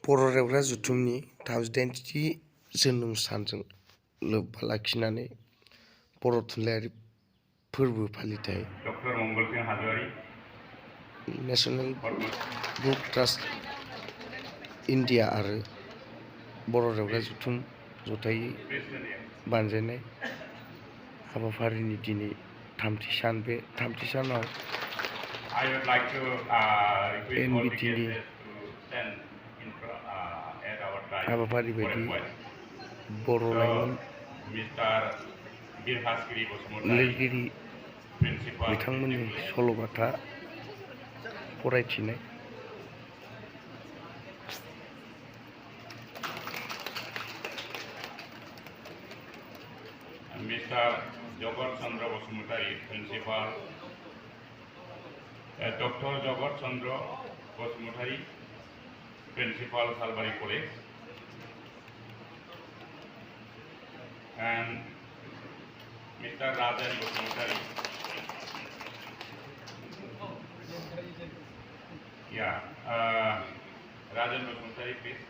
बर'ल जुथुमनि 38थि जोनोम सानजों लोब्बा लाखिनानै बर' थुनलाइयारि फोरबो फालिथाय नेशनेल बुक ट्रास्ट इन्डिया आरो बर'ल जुथुम जथायै बानजायनाय हाबाफारिनि दिनै थामथि सान। बे थामथि सानाव NBTनि हाबाफारि बायदि बर' लाइमोन लिरगिरि बिथांमोननि सल'बाथा फरायथिनाय Mr. Jogot Chandra Bosumutari, Principal, Dr. Jogot Chandra Bosumutari, Principal, Salbari College, and Mr. Rajan Bosumutari. Rajan Bosumutari, please.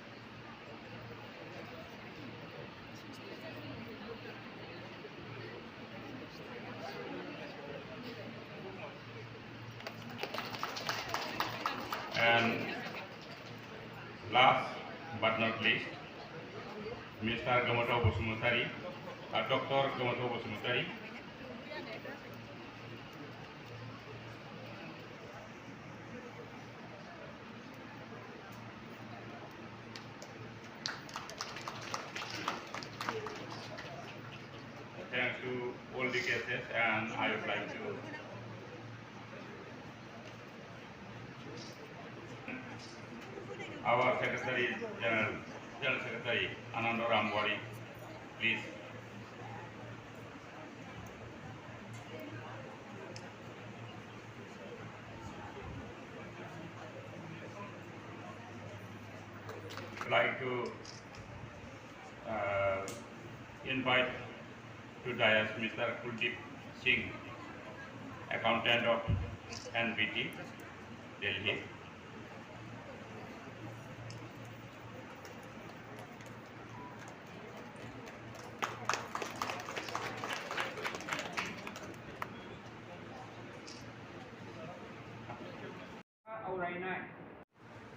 And last but not least, Mr. Gamoto Bosumutari, Dr. Gamoto Bosumutari. Thanks to all the guests, and I would like to our Secretary General Secretary Ananda Ramwari, please. I'd like to invite to dais Mr. Kuldeep Singh, Accountant of NBT, Delhi.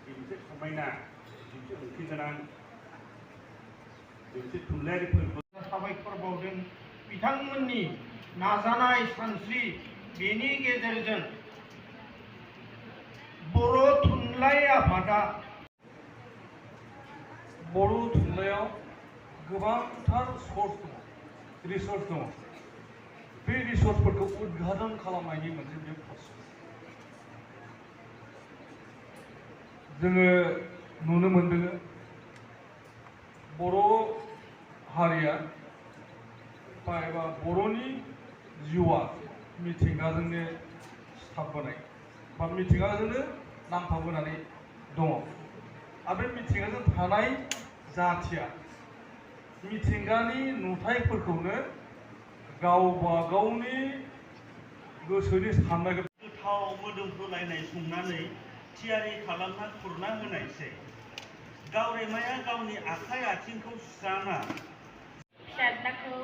मोनसे समायना मोनसे ओंथि गोनां मोनसे थुनलाइयारि फोरबो साबायखर बावदों बिथांमोननि नाजानाय सानस्रि बेनि गेजेरजों बर' थुनलाइ आफादा बर' थुनलाइयाव गोबांथार सर्स दङ, रिसर्स दङ। बे रिसर्सफोरखौ उद्घाटन खालामनायनि मोनसे बे प्रसेस जोङो नुनो मोनदों। बर' हारिया एबा बर'नि जिउआ मिथिंगाजोंनो सिथाबबोनाय बा मिथिंगाजोंनो नांथाबबोनानै दङ। आरो बे मिथिंगाजों थानाय जाथिया मिथिंगानि नुथायफोरखौनो गावबा गावनि गोसोनि साननायखौ गोथाव मोदोमफ्रुलायनाय संनानै थियारि खालामना खुरना होनायसै। गावरेमाया गावनि आखाइ आथिंखौ सुस्राना फिसाज्लाखौ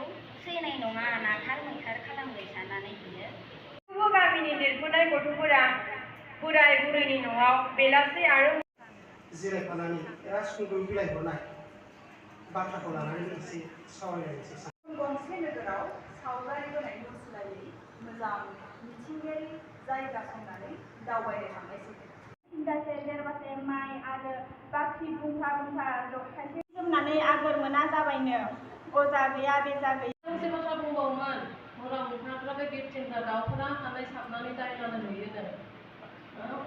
सैनाय नङा नाथार मैथार खालामबाय साननानै बियो गामिनि देरफुनाय गथ'फोरा बोराय बुरैनि न'आव बेलासि आरो जिरायफानानै सुंद'यै बिलाइहरनाय बाथ्राखौ लानानै एसे सावरायलायनोसै। गंसे नोगोराव सावगारि बोनायनि सोलायै मोजां मिथिंगायारि जायगा संनानै दावबायनो थांनायसै। थिंगासे देरबासे माइ आरो बाख्रि बुंफा बुंफा थाइसे जोमनानै आगर मोना जाबायनो अजा गैया बेजा गैया। मोनसे बाथ्रा बुंबावोमोन हराव नोंथाङा बे गेटथिंगा दाउफोरा हानाय साबनानै दायनानै नुयोनो।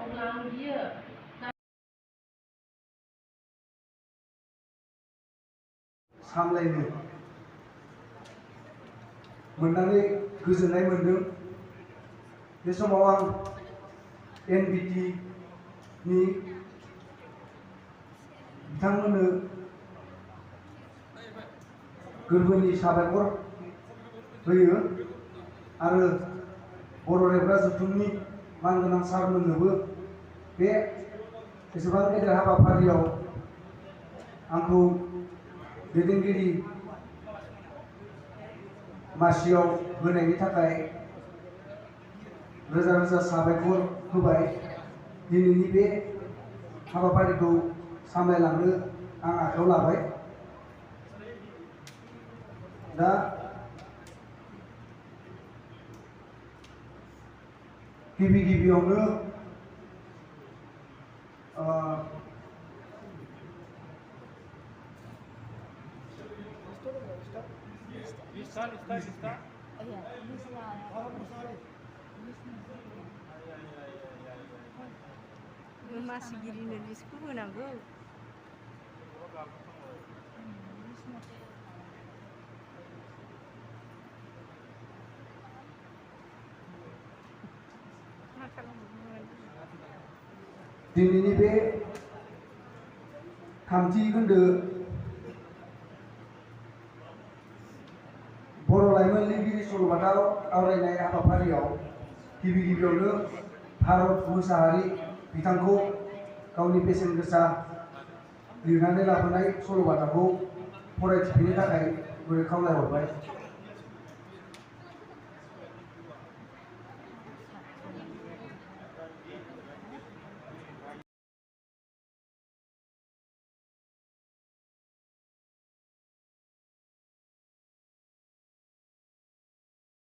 अब्ला आं गियो सामलायनो मोननानै गोजोननाय मोनदों। बे समाव आं NBTनि बिथांमोननो गोरबोनि साबायखर होयो आरो बर'ल जुथुमनि मानगोनां सारमोननोबो बे एसेबां गेदेर हाबाफारियाव आंखौ दैदेनगिरि मासियाव होनायनि थाखाय रोजा रोजा साबायखर होबाय। दिनैनि बे हाबाफारिखौ सामलायलांनो आं आखायाव लाबाय। दा गिबियावनो मासिगिरिनो लिस्टखौ होनांगौ। दिनैनि बे थामथि खोन्दो बर' लाइमोन लिरगिरि सल'बाथा आवरायनाय हाबाफारियाव गिबियावनो भारत मोसाहारि बिथांखौ गावनि बेसेन गोसा लिरनानै लाबोनाय सल'बाथाखौ फरायथिफिननो थाखाय खावलायहरबाय।